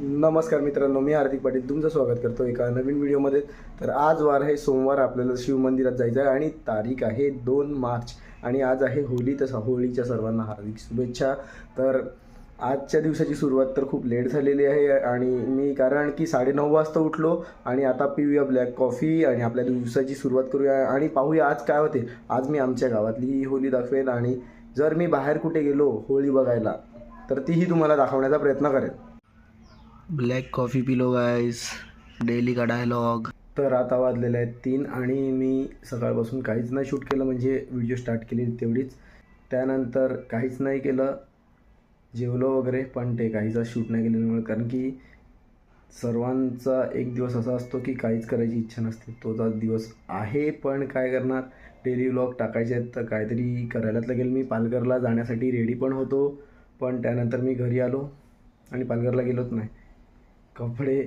नमस्कार मित्रांनो, मी हार्दिक पाटील तुमचं स्वागत करतो एका नवीन व्हिडिओमध्ये. तर आज वार आहे सोमवार, आपल्याला शिव मंदिरात जायचं आहे आणि तारीख आहे 2 मार्च आणि आज आहे होळी. तर होळीच्या सर्वांना हार्दिक शुभेच्छा. तर आजच्या दिवसाची सुरुवात तर खूप लेट झालेली आहे आणि मी कारण की 9:30 वाजता उठलो आणि आता पिऊया ब्लॅक कॉफी आणि आपल्या दिवसाची सुरुवात करूया आणि पाहूया आज काय होते. आज मी आमच्या गावातली होळी दाखवेल आणि जर मी बाहेर कुठे गेलो होळी बघायला तर तीही तुम्हाला दाखवण्याचा प्रयत्न करेन. ब्लॅक कॉफी पिलो गाइस, डेली का डायलॉग. तर आता वाजलेले आहेत 3 आणि मी सकाळपासून काहीच नाही शूट केलं, म्हणजे व्हिडिओ स्टार्ट केली तेवढीच. त्यानंतर काहीच नाही केलं, जेवलो वगैरे, पण ते काहीच शूट नाही केल्यामुळे, कारण की सर्वांचा एक दिवस असा असतो की काहीच करायची इच्छा नसते. तोच दिवस आहे, पण काय करणार, डेली व्लॉग टाकायचे आहेत तर काहीतरी करायलाच लागेल. मी पालघरला जाण्यासाठी रेडी पण होतो, पण त्यानंतर मी घरी आलो आणि पालघरला गेलोच नाही. कपडे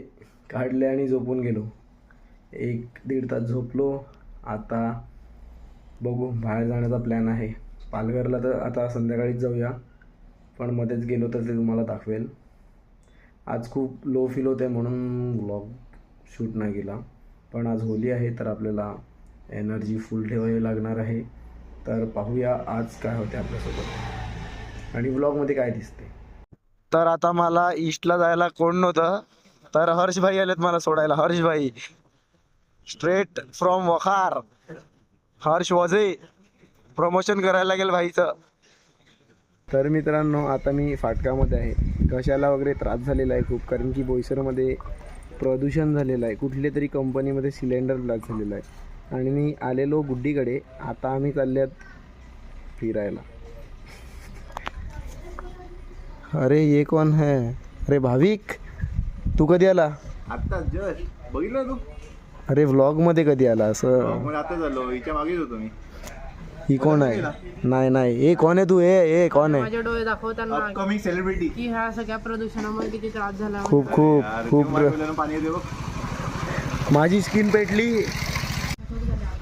काढले आणि झोपून गेलो. 1-1.5 तास झोपलो. आता बघू, बाहेर जाण्याचा प्लॅन आहे पालघरला. तर आता संध्याकाळीच जाऊया, पण मध्येच गेलो तर ते तुम्हाला दाखवेल. आज खूप लो फील होते म्हणून व्लॉग शूट नाही केला, पण आज होळी आहे तर आपल्याला एनर्जी फुल ठेवावी लागणार आहे. तर पाहूया आज काय होते आपल्यासोबत आणि व्लॉगमध्ये काय दिसते. तर आता मला ईस्टला जायला कोण नव्हतं, तर हर्ष भाई आलेत मला सोडायला. हर्ष भाई स्ट्रेट फ्रॉम वखार. हर्ष वजे प्रमोशन करायला लागेल भाईचं. तर मित्रांनो, आता मी फाटकामध्ये आहे. कशाला वगैरे त्रास झालेला आहे खूप, कारण की बोईसरमध्ये प्रदूषण झालेलं आहे. कुठल्या तरी कंपनीमध्ये सिलेंडर ब्लास्ट झालेला आहे आणि मी आलेलो गुड्डीकडे. आता आम्ही चालल्यात फिरायला. अरे ये कौन है? अरे भाविक, तू कधी आला? आता जस्ट बघितलं तू अरे व्लॉग मध्ये कधी आला? असं मग आता झालो, हिच्या मागेच होतो मी. ही कोण आहे? नाही नाही, हे कोण आहे तू? हे कोण आहे? माझे डोळे दाखवताना अपकमिंग सेलिब्रिटी. की ह्या सगळ्या प्रदूषणामुळे किती त्रास झाला. खूप खूप खूप पाणी येते बघ. माझी स्किन पेटली.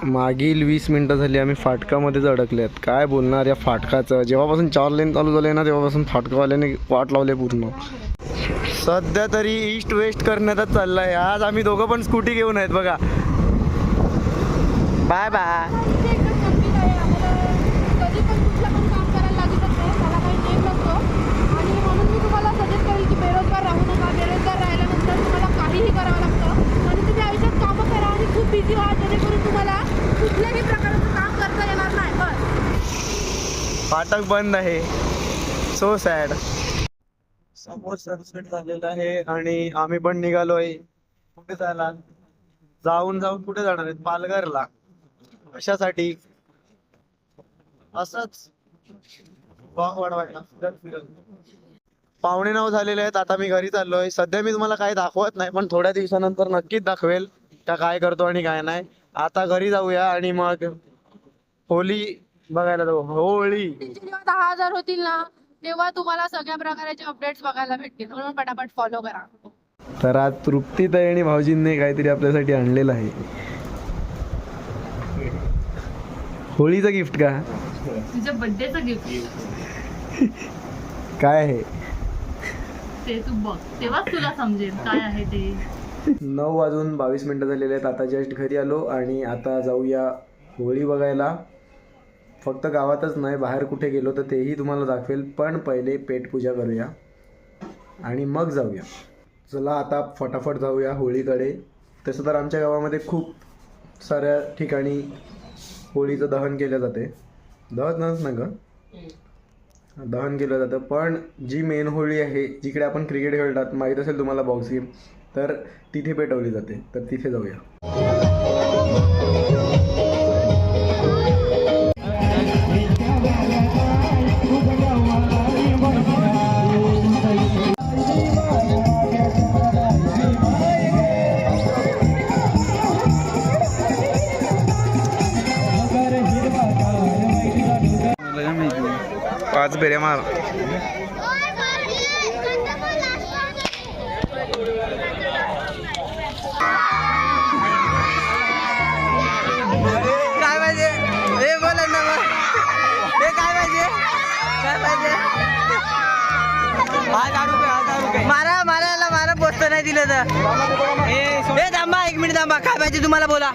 मागील 20 मिनिटं झाली आम्ही फाटकामध्येच अडकल्यात. काय बोलणार या फाटकाचं. जेव्हापासून 4 लेन चालू झाले ना, तेव्हापासून फाटकावाल्याने वाट लावले पूर्ण. सध्या तरी ईस्ट वेस्ट करण्यातच चाललाय. आज आम्ही दोघं पण स्कूटी घेऊन आहेत बघा. Bye bye. कधी पण कुठलं पण काम करायला लागू शकतो, मला काही नेम नसतो आणि म्हणून मी तुम्हाला सजेस्ट करेल की बेरोजगार राहू नका. बेरोजगार राहिल्यानंतर तुम्हाला काहीही करावं लागतं आणि तुम्ही आयुष्यात कामं करा आणि खूप बिझी व्हा, जेणेकरून तुम्हाला कुठल्याही प्रकारचं काम करता येणार नाही. बस फाटक बंद आहे. So sad. समोर सनसेट झालेला आहे आणि आम्ही पण निघालोय. कुठे जायला? जाऊन कुठे जाणार आहेत? पालघरला. कशासाठी? असंच वॉक वाढवायला. 9:15 झालेले आहेत. आता मी घरी चाललोय. सध्या मी तुम्हाला काही दाखवत नाही, पण थोड्या दिवसानंतर नक्कीच दाखवेल का काय करतो आणि काय नाही. आता घरी जाऊया आणि मग होळी बघायला जाऊ. होळी जेव्हा 10,000 होतील ना, तेव्हा तुम्हाला सगळ्या प्रकारचे अपडेट्स बघायला भेटतील, म्हणून पटापट फॉलो करा. तर आज तृप्तीताई आणि भाऊजींनी काहीतरी आपल्यासाठी आणलेलं आहे. होळीचं गिफ्ट का? तुझ्या बर्थडेचं गिफ्ट काय आहे? ते तू बघ, तेव्हाच तुला समजेल काय आहे ते. 9:22 झालेले आहेत. आता जस्ट घरी आलो आणि आता जाऊया होळी बघायला. फक्त गावातच नाही, बाहेर कुठे गेलो तर तेही तुम्हाला दाखवेल, पण पहिले पेटपूजा करूया आणि मग जाऊया. चला आता फटाफट जाऊया होळीकडे. तसं तर आमच्या गावामध्ये खूप साऱ्या ठिकाणी होळीचं दहन केलं जाते. दहनच ना गं, दहन केलं जातं, पण जी मेन होळी आहे, जिकडे आपण क्रिकेट खेळतात, माहीत असेल तुम्हाला बॉक्स गेम, तर तिथे पेटवली जाते. तर तिथे जाऊया. पाच बेऱ्या मार. काय पाहिजे? हे बोला ना. हे काय पाहिजे? काय पाहिजे? 1000 रुपये. मारा मारायला मारा. ए थांबा 1 मिनिट थांबा. काय पाहिजे तुम्हाला बोला.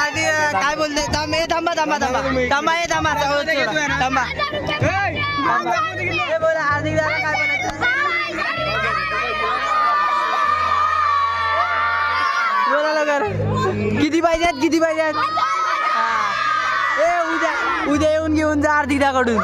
आधी काय बोलते. थांबा थांबा थांबा थांबा हे थांबा थांबा. बोला हार्दिक दादा काय बोलायचं. बोला लवकर. किती पाहिजेत. उद्या येऊन घेऊन जा हार्दिक दाकडून.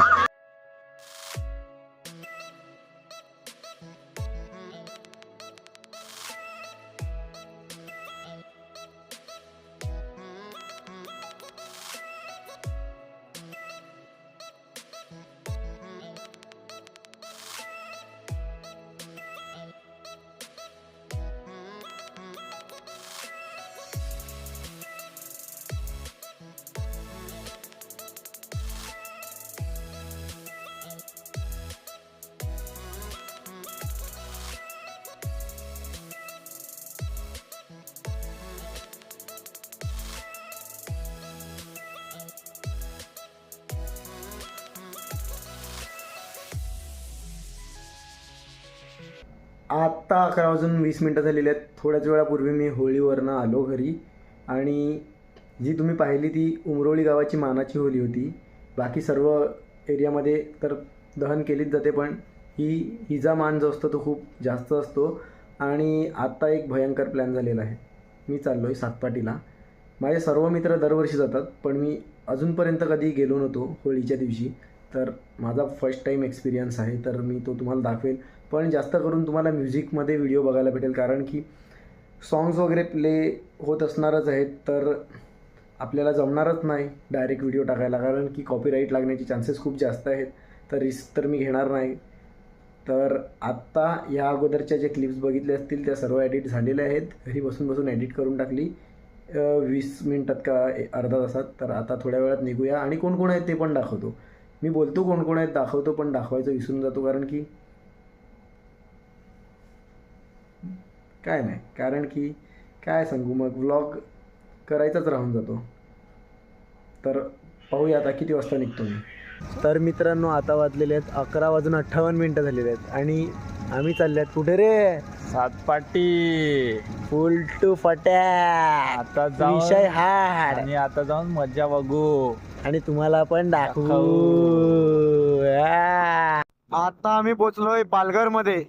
आत्ता 11:20 झालेले आहेत. थोड्याच वेळापूर्वी मी होळीवरनं आलो घरी आणि जी तुम्ही पाहिली ती उमरोळी गावाची मानाची होळी होती. बाकी सर्व एरियामध्ये तर दहन केलीच जाते, पण हिचा मान जो असतो तो खूप जास्त असतो. आणि आत्ता एक भयंकर प्लॅन झालेला आहे. मी चाललो आहे सातपाटीला. माझे सर्व मित्र दरवर्षी जातात, पण मी अजूनपर्यंत कधी गेलो नव्हतो होळीच्या दिवशी. तर माझा फर्स्ट टाईम एक्सपिरियन्स आहे, तर मी तो तुम्हाला दाखवेल. पण जास्त करून तुम्हाला म्युझिकमध्ये व्हिडिओ बघायला भेटेल, कारण की सॉंग्स वगैरे प्ले होत असणारच आहेत. तर आपल्याला जमणारच नाही डायरेक्ट व्हिडिओ टाकायला, कारण की कॉपीराईट लागण्याचे चान्सेस खूप जास्त आहेत. तर रिस्क तर मी घेणार नाही. तर आत्ता या अगोदरच्या जे क्लिप्स बघितले असतील त्या सर्व एडिट झालेल्या आहेत. घरी बसून एडिट करून टाकली 20 मिनटात का अर्धा तासात. तर आता थोड्या वेळात निघूया आणि कोण कोण आहेत ते पण दाखवतो. मी बोलतो कोण कोण आहेत दाखवतो, पण दाखवायचं विसरून जातो, कारण की काय सांगू, मग व्लॉग करायचाच राहून जातो. तर पाहूया आता किती वाजता निघतो मी. तर मित्रांनो, आता वाजलेले आहेत 11:58 झालेले आहेत आणि आम्ही चालले आहेत कुठे रे? सातपाटी. फुल टू फट्या. आता जाऊन विषय हार्ड आणि आता जाऊन मज्जा बघू आणि तुम्हाला पण दाखवू. आता आम्ही पोचलोय पालघरमध्ये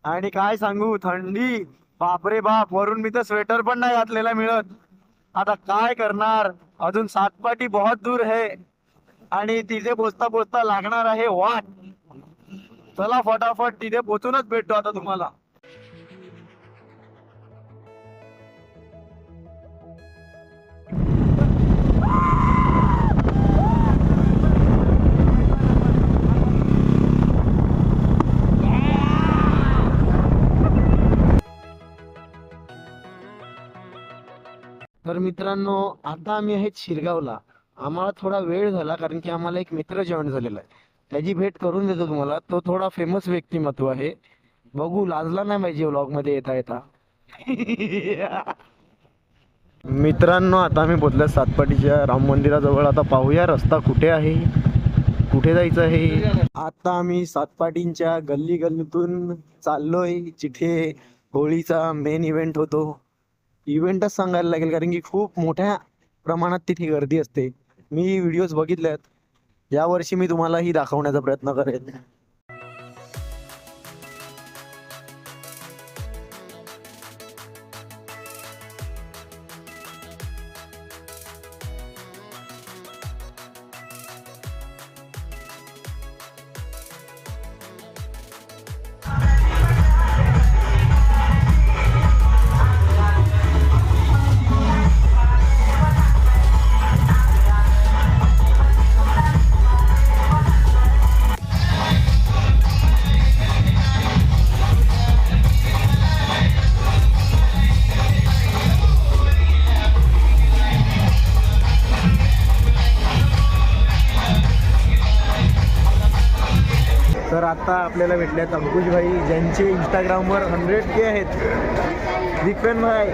आणि काय सांगू, थंडी बापरे बाप. वरून मी तर स्वेटर पण नाही घातलेला मिळत. आता काय करणार, अजून सातपाटी बहुत दूर है आणि तिथे पोचता लागणार आहे वाट. चला फटाफट तिथे पोचूनच भेटतो आता तुम्हाला. तर मित्रांनो, आता आम्ही आहेत शिरगावला. आम्हाला थोडा वेळ झाला, कारण की आम्हाला एक मित्र जॉईन झालेला आहे. त्याची भेट करून देतो तुम्हाला. तो थोडा फेमस व्यक्तिमत्व आहे. बघू, लाजला नाही पाहिजे व्लॉग मध्ये येता. मित्रांनो, आता आम्ही पोचलो सातपाटीच्या राम मंदिराजवळ. आता पाहूया रस्ता कुठे आहे, कुठे जायचं आहे. आता आम्ही सातपाटींच्या गल्लीतून चाललोय जिथे होळीचा मेन इव्हेंट होतो. इव्हेंटच सांगायला लागेल, कारण की खूप मोठ्या प्रमाणात तिथे गर्दी असते. मी व्हिडिओज बघितल्यात. यावर्षी मी तुम्हालाही दाखवण्याचा प्रयत्न करेन. आता आपल्याला भेटले आहेत अंकुश भाई, ज्यांचे इंस्टाग्रामवर 100K आहेत. बिग फॅन भाई.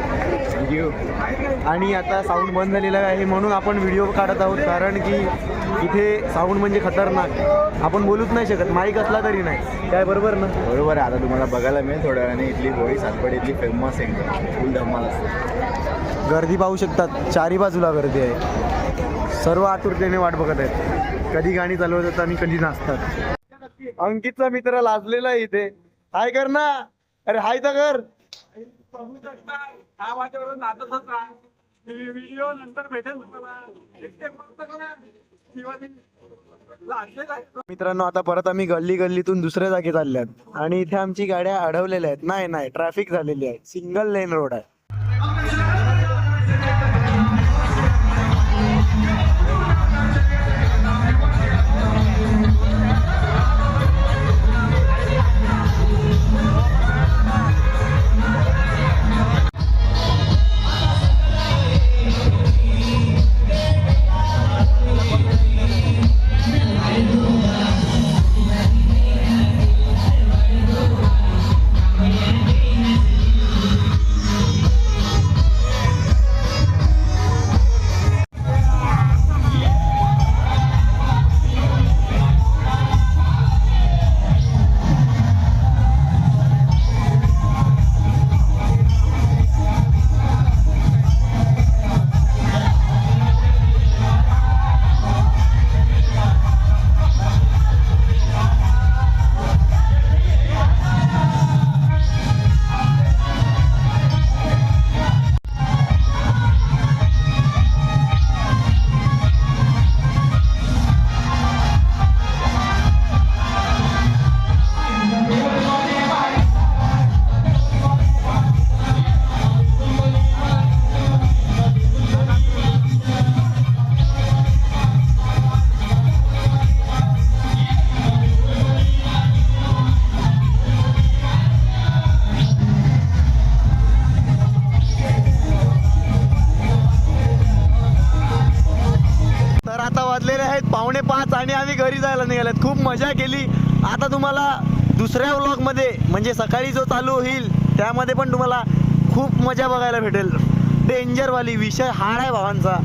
आणि आता साऊंड बंद झालेला आहे म्हणून आपण व्हिडिओ काढत आहोत, कारण की इथे साऊंड म्हणजे खतरनाक, आपण बोलूच नाही शकत, माईक असला तरी नाही. काय बरोबर ना? बरोबर आहे. आता तुम्हाला बघायला मिळेल थोड्या वेळाने इथली होळी सातपाडी इथली फेमस आहे, फुल धमाल असते. गर्दी पाहू शकतात, चारी बाजूला गर्दी आहे. सर्व आतुरतेने वाट बघत आहेत, कधी गाणी चालवतात आणि कधी नाचतात. अंकितचा मित्र लाजलेला आहे इथे. हाय कर ना, अरे हाय तर कर. मित्रांनो, आता परत आम्ही गल्ली गल्लीतून दुसऱ्या जागी चालल्यात आणि इथे आमची गाड्या अडवलेल्या आहेत. नाही ट्रॅफिक झालेली आहे, सिंगल लेन रोड आहे. वाजलेले आहेत 4:45 आणि आम्ही घरी जायला निघालेत. खूप मजा केली. आता तुम्हाला दुसऱ्या व्लॉगमध्ये म्हणजे सकाळी जो चालू होईल त्यामध्ये पण तुम्हाला खूप मजा बघायला भेटेल. डेंजरवाली विषय हाड आहे भावांचा.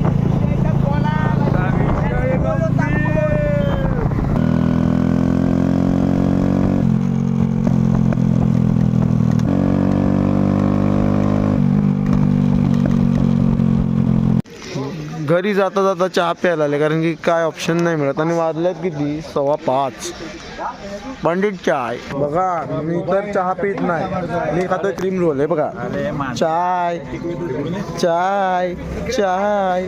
घरी जाता जाता चहा प्यायला आले, कारण की काय ऑप्शन नाही मिळत. आणि वाजल्यात किती? 5:15. पंडित चाय बघा, मी तर चहा पित नाही, मी खातोय क्रीम रोल. हे बघा, चाय चाय चाय.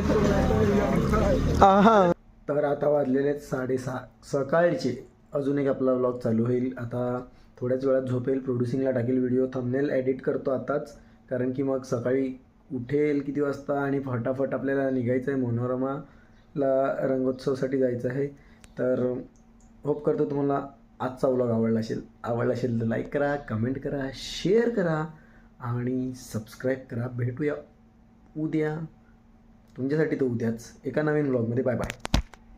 तर आता वाजलेले 6:30 सकाळचे. अजून एक आपला व्लॉग चालू होईल. आता थोड्याच वेळात झोपेल, प्रोड्युसिंगला टाकेल व्हिडिओ, थंबनेल एडिट करतो आताच, कारण की मग सकाळी उठेल किती वाजता आणि फटाफट आपल्याला निघायचं आहे. मनोरमाला रंगोत्सवसाठी जायचं आहे. तर होप करतो तुम्हाला आजचा व्लॉग आवडला असेल तर लाईक करा, कमेंट करा, शेअर करा आणि सबस्क्राईब करा. भेटूया उद्या, तुमच्यासाठी तर उद्याच एका नवीन व्लॉगमध्ये. Bye bye.